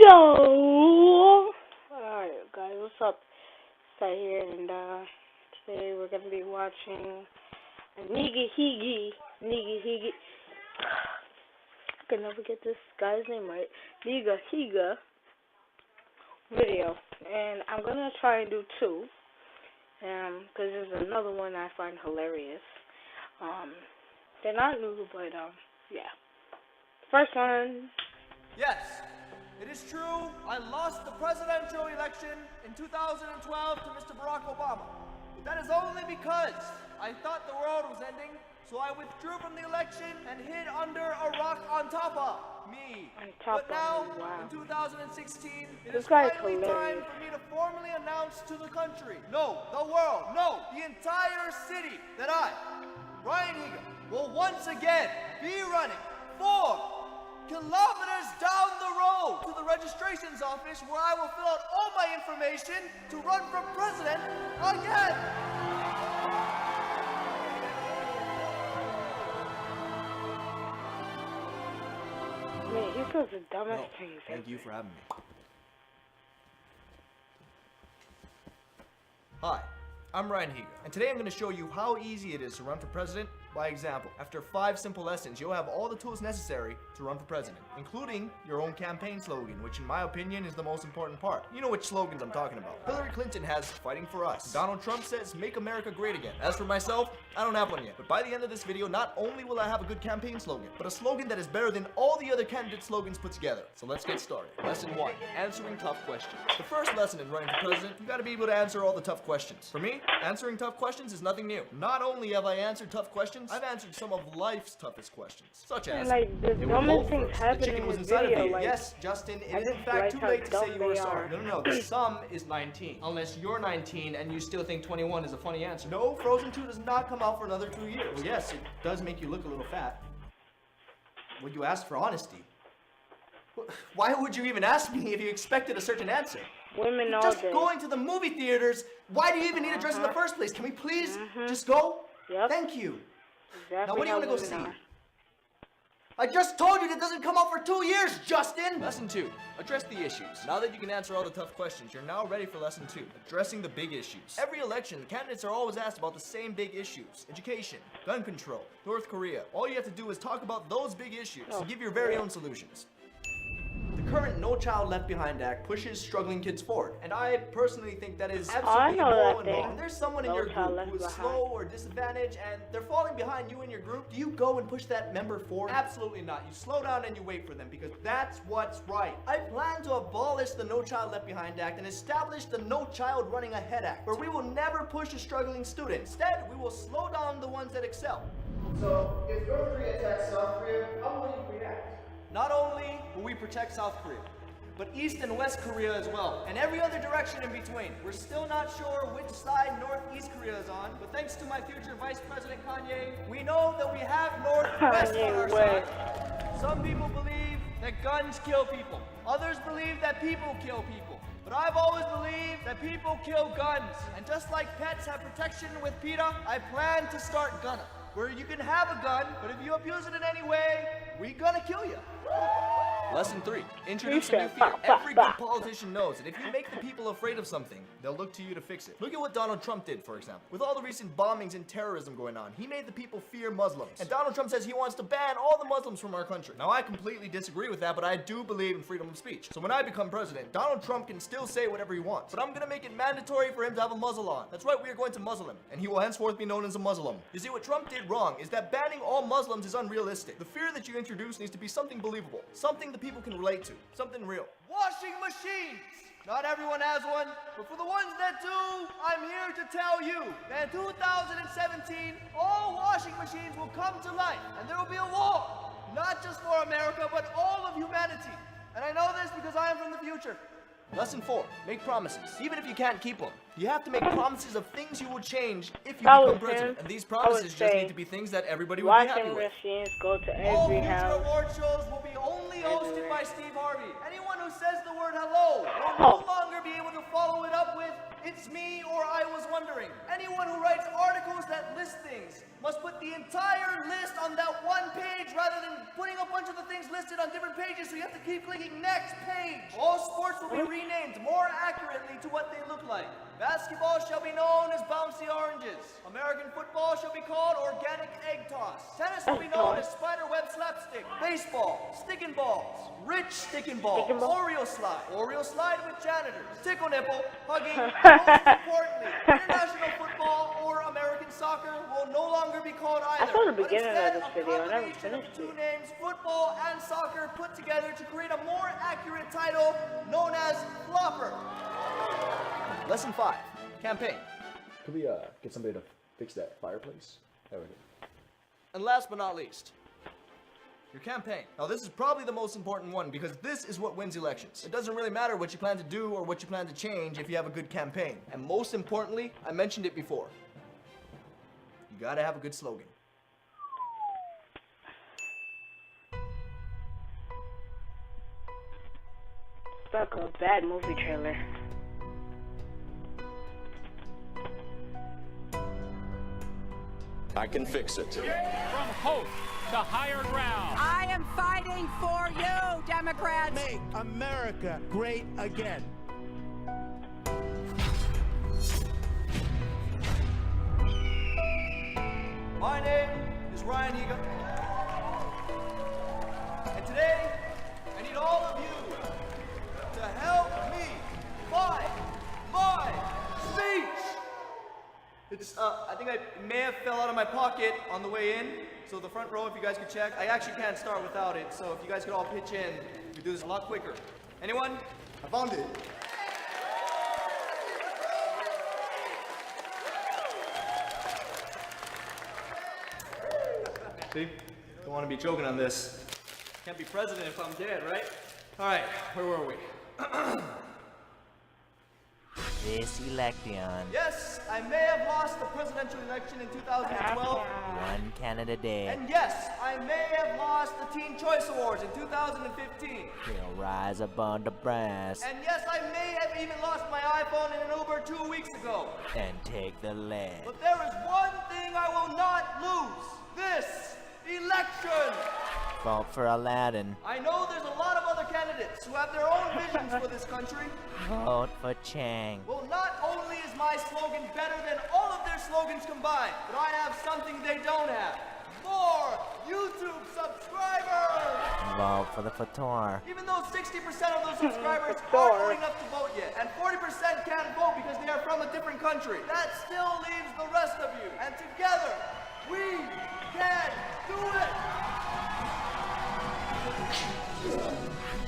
Yo! Alright, guys, what's up? Stay here, and today we're gonna be watching a Nigahiga. I can never get this guy's name right. Nigahiga video, and I'm gonna try and do two, because there's another one I find hilarious. They're not new, but yeah. First one. Yes, it is true. I lost the presidential election in 2012 to Mr. Barack Obama. But that is only because I thought the world was ending, so I withdrew from the election and hid under a rock on top of me. But now, in 2016, it is finally time for me to formally announce to the country, no, the world, no, the entire city, that I, Ryan Higa, will once again be running 4 kilometers down the road to the registrations office, where I will fill out all my information to run for president again. Man, he says the dumbest things. Thank you for having me. Hi, I'm Ryan Higa, and today I'm going to show you how easy it is to run for president by example. After 5 simple lessons, you'll have all the tools necessary to run for president, including your own campaign slogan, which in my opinion is the most important part. You know which slogans I'm talking about. Hillary Clinton has "Fighting for Us." Donald Trump says "Make America Great Again." As for myself, I don't have one yet, but by the end of this video, not only will I have a good campaign slogan, but a slogan that is better than all the other candidate slogans put together. So let's get started. Lesson 1, answering tough questions. The first lesson in running for president, you gotta be able to answer all the tough questions. For me, answering tough questions is nothing new. Not only have I answered tough questions, I've answered some of life's toughest questions, such as, the dumbest things the chicken was inside of me. Yes, Justin, it is in fact too late to say you were sorry. No, the sum is 19. Unless you're 19 and you still think 21 is a funny answer. No, Frozen 2 does not come out for another 2 years. Well, yes, it does make you look a little fat. Well, you asked for honesty. Why would you even ask me if you expected a certain answer? Women all just day. Going to the movie theaters. Why do you even need a dress in the first place? Can we please just go? Yep. Thank you. Exactly. Now, what do you want to go see? I just told you that doesn't come out for 2 years, Justin! Lesson 2. Address the issues. Now that you can answer all the tough questions, you're now ready for lesson 2. Addressing the big issues. Every election, the candidates are always asked about the same big issues. Education, gun control, North Korea. All you have to do is talk about those big issues and give your very own solutions. The current No Child Left Behind Act pushes struggling kids forward, and I personally think that is absolutely immoral and wrong. When there's someone in your group who is slow or disadvantaged and they're falling behind you and your group, do you go and push that member forward? Absolutely not. You slow down and you wait for them, because that's what's right. I plan to abolish the No Child Left Behind Act and establish the No Child Running Ahead Act, where we will never push a struggling student. Instead, we will slow down the ones that excel. So, if North Korea attacks South Korea, how will you react? Not only will we protect South Korea, but East and West Korea as well, and every other direction in between. We're still not sure which side Northeast Korea is on, but thanks to my future Vice President Kanye, we know that we have Northwest on our side. Some people believe that guns kill people. Others believe that people kill people. But I've always believed that people kill guns. And just like pets have protection with PETA, I plan to start Gunna, where you can have a gun, but if you abuse it in any way, we gonna kill you. Lesson 3. Introduce a new fear. Every good politician knows that if you make the people afraid of something, they'll look to you to fix it. Look at what Donald Trump did, for example. With all the recent bombings and terrorism going on, he made the people fear Muslims. And Donald Trump says he wants to ban all the Muslims from our country. Now, I completely disagree with that, but I do believe in freedom of speech. So when I become president, Donald Trump can still say whatever he wants. But I'm gonna make it mandatory for him to have a muzzle on. That's right, we are going to muzzle him. And he will henceforth be known as a Muslim. You see, what Trump did wrong is that banning all Muslims is unrealistic. The fear that you introduce needs to be something believable. Something that people can relate to. Something real. Washing machines! Not everyone has one, but for the ones that do, I'm here to tell you that in 2017, all washing machines will come to life, and there will be a war, not just for America, but all of humanity. And I know this because I am from the future. Lesson 4. Make promises, even if you can't keep them. You have to make promises of things you will change if you become president. And these promises just need to be things that everybody will be happy with. Washing machines go to All every future house. award shows will be only hosted by Steve Harvey. Anyone who says the word hello will no longer be able to follow it up with It's me, or I was wondering. Anyone who writes articles that list things must put the entire list on that one page rather than putting a bunch of the things listed on different pages, so you have to keep clicking next page. All sports will be renamed more accurately to what they look like. Basketball shall be known as bouncy oranges. American football shall be called organic egg toss. Tennis will be known as spider web slapstick. Baseball, stick and balls. Rich stick and balls. Oreo slide with janitors. Tickle nipple, hugging. Most importantly, international football or American soccer will no longer be called either. I saw the beginning but of this video. I never finished two it. names, football and soccer, put together to create a more accurate title known as Flopper. Lesson 5, campaign. Could we get somebody to fix that fireplace? There we go. And last but not least, your campaign. Now this is probably the most important one because this is what wins elections. It doesn't really matter what you plan to do or what you plan to change if you have a good campaign. And most importantly, I mentioned it before, you gotta have a good slogan. It's like a bad movie trailer. I can fix it. From hope to higher ground. I am fighting for you, Democrats. Make America great again. My name is Ryan Higa. And today, I need all of you to help me find my speech. It's, I think I may have fell out of my pocket on the way in. So the front row, if you guys could check. I actually can't start without it. So if you guys could all pitch in, we do this a lot quicker. Anyone? I found it. See? Don't want to be choking on this. Can't be president if I'm dead, right? All right, where were we? This election, Yes, I may have lost the presidential election in 2012. one Canada Day, And yes, I may have lost the Teen Choice Awards in 2015. will rise above the brass And yes, I may have even lost my iPhone in an Uber 2 weeks ago. and take the lead. But there is one thing I will not lose. This election. Vote for Aladdin. I know there's a lot of other candidates who have their own visions for this country. Vote for Chang. Well, not only is my slogan better than all of their slogans combined, but I have something they don't have. More YouTube subscribers! Vote for the Fator. Even though 60% of those subscribers aren't old enough to vote yet, and 40% can't vote because they are from a different country, that still leaves the rest of you. And together, we can do it!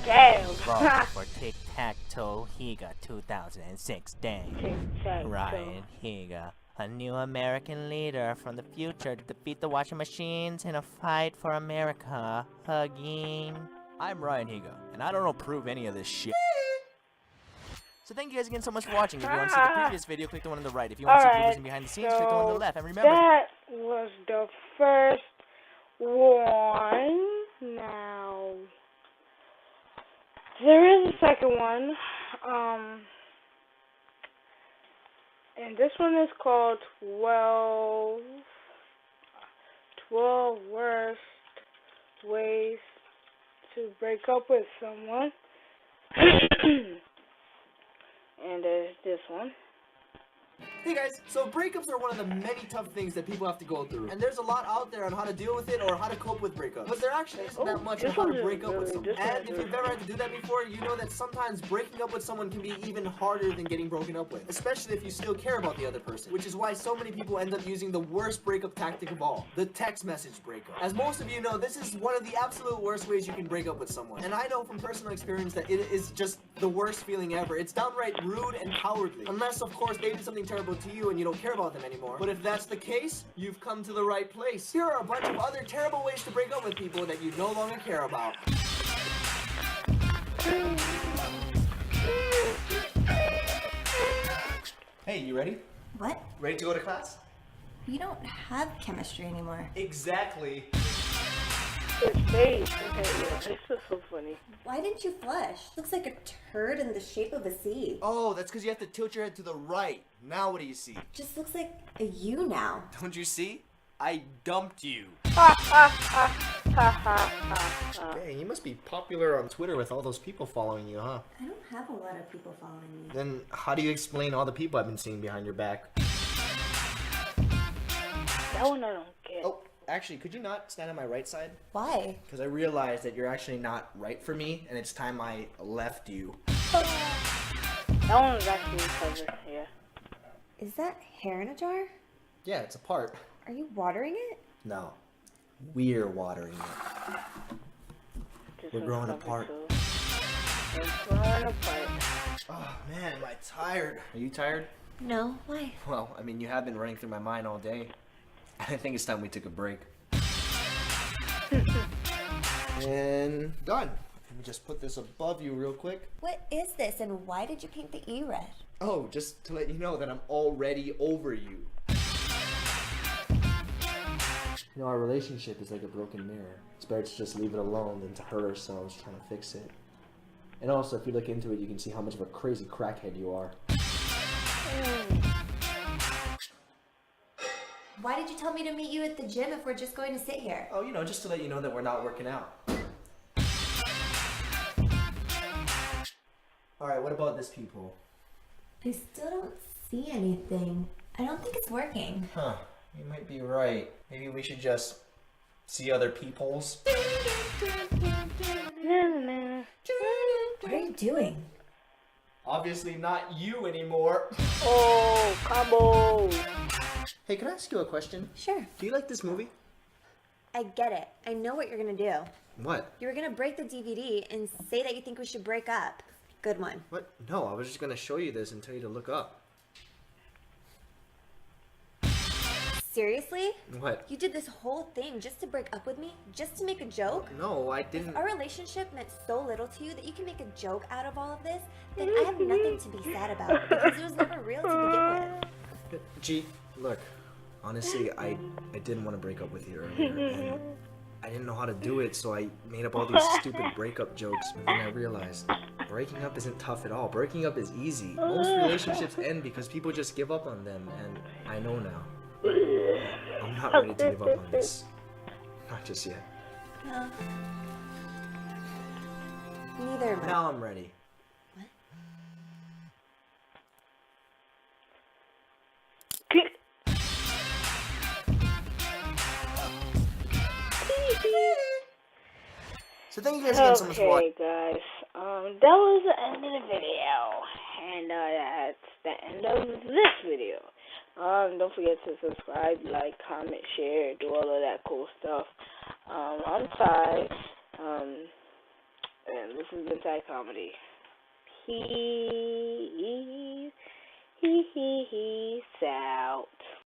Damn. Vote for Tic-Tac-Toe Higa 2016. Ryan Higa, a new American leader from the future to defeat the washing machines in a fight for America. Hugging. I'm Ryan Higa, and I don't approve any of this shit. So thank you guys again so much for watching. If you want to see the previous video, click the one on the right. If you want to see Alright, videos and behind the scenes, click the one on the left. And remember, that was the first one. Now, there is a second one. And this one is called 12 worst ways to break up with someone. And there's this one. Hey guys, so breakups are one of the many tough things that people have to go through. And there's a lot out there on how to deal with it or how to cope with breakups. But there actually isn't that much on how to break up with someone. And if you've ever had to do that before, you know that sometimes breaking up with someone can be even harder than getting broken up with. Especially if you still care about the other person. Which is why so many people end up using the worst breakup tactic of all. The text message breakup. As most of you know, this is one of the absolute worst ways you can break up with someone. And I know from personal experience that it is just the worst feeling ever. It's downright rude and cowardly. Unless, of course, they did something terrible to you and you don't care about them anymore. But if that's the case, you've come to the right place. Here are a bunch of other terrible ways to break up with people that you no longer care about. Hey, you ready? What? Ready to go to class? We don't have chemistry anymore. Exactly. His face. It's just so funny. Why didn't you flush? Looks like a turd in the shape of a C. Oh, that's because you have to tilt your head to the right. Now what do you see? Just looks like a U now. Don't you see? I dumped you. Dang, you must be popular on Twitter with all those people following you, huh? I don't have a lot of people following me. Then how do you explain all the people I've been seeing behind your back? That one I don't get. Oh, actually, could you not stand on my right side? Why? Because I realized that you're actually not right for me, and it's time I left you. That one was actually covered, yeah. Is that hair in a jar? Yeah, it's a part. Are you watering it? No. We're watering it. This We're one's growing covered apart. too. We're growing apart. Oh, man, am I tired? Are you tired? No, why? Well, I mean, you have been running through my mind all day. I think it's time we took a break. And done. Let me just put this above you real quick. What is this and why did you paint the E red? Oh, just to let you know that I'm already over you. You know, our relationship is like a broken mirror. It's better to just leave it alone than to hurt ourselves trying to fix it. And also, if you look into it, you can see how much of a crazy crackhead you are. Why did you tell me to meet you at the gym if we're just going to sit here? Oh, you know, just to let you know that we're not working out. Alright, what about this people? I still don't see anything. I don't think it's working. Huh, you might be right. Maybe we should just see other people's. What are you doing? Obviously not you anymore. Oh, combo! Hey, can I ask you a question? Sure. Do you like this movie? I get it. I know what you're gonna do. What? You were gonna break the DVD and say that you think we should break up. Good one. What? No, I was just gonna show you this and tell you to look up. Seriously? What? You did this whole thing just to break up with me? Just to make a joke? No, I didn't. If our relationship meant so little to you that you can make a joke out of all of this, then I have nothing to be sad about because it was never real to begin with. Gee, look, honestly, I didn't want to break up with you earlier, and I didn't know how to do it, so I made up all these stupid breakup jokes, but then I realized breaking up isn't tough at all. Breaking up is easy. Most relationships end because people just give up on them, and I know now. I'm not ready to give up on this. Not just yet. No. Neither am I. Now I'm ready. What? So thank you guys again so much for watching. Okay, guys. That was the end of the video, and that's the end of this video. Don't forget to subscribe, like, comment, share, do all of that cool stuff. I'm Ty, and this has been Ty Comedy. Peace out.